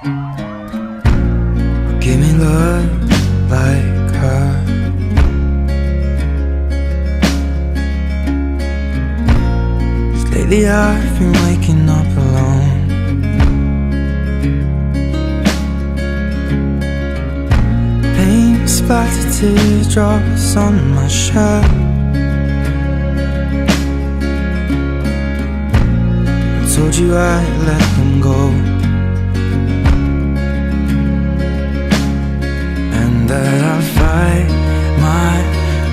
Give me love like her. 'Cause lately I've been waking up alone. Paint splattered teardrops on my shirt. I told you I'd let them go, that I'll fight my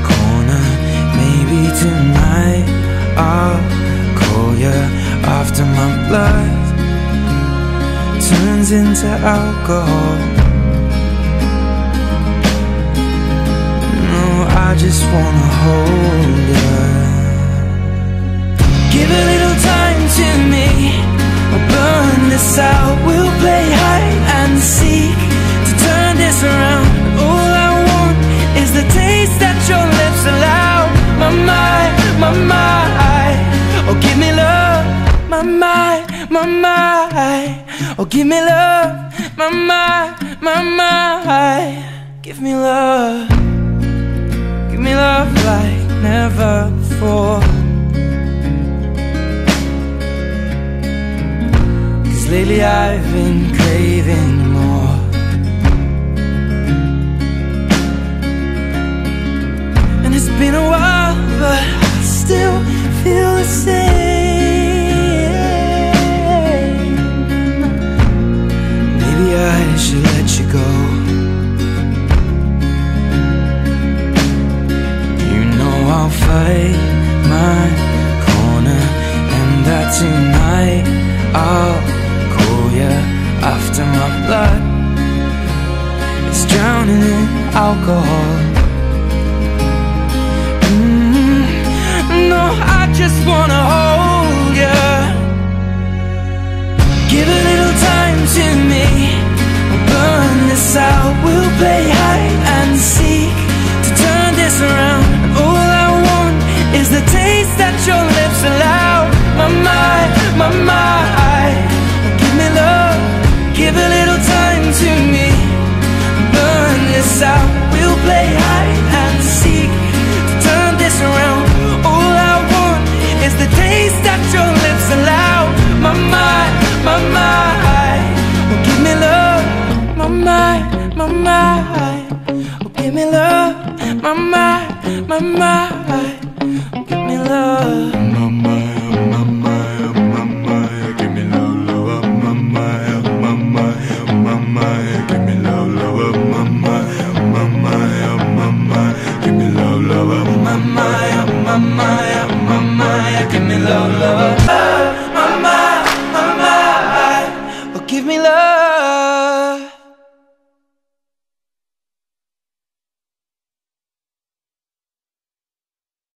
corner. Maybe tonight I'll call you after my blood turns into alcohol. No, I just wanna hold you. Give a little time to me, I'll burn this out. We'll play hide and seek to turn this around. All I want is the taste that your lips allow. My mind, my mind. Oh, give me love. My mind, my mind. Oh, give me love. My mind, my mind. Give me love. Give me love like never before. 'Cause lately I've been craving more. It's been a while, but I still feel the same. Maybe I should let you go. You know I'll fight my corner, and that tonight I'll call you after my blood is drowning in alcohol. No, I just wanna hold you. Give a little time to me, we'll burn this out. We'll play hide and seek to turn this around. And all I want is the taste that your lips allow. My mind, my mind. Give me love, give a little time to me, burn this out. We'll play hide and seek to turn this around. Is the taste that your lips allow. My mind, my mind. Oh, give me love. My mind, my mind. Oh, give me love. My mind, my mind. Oh, give me love.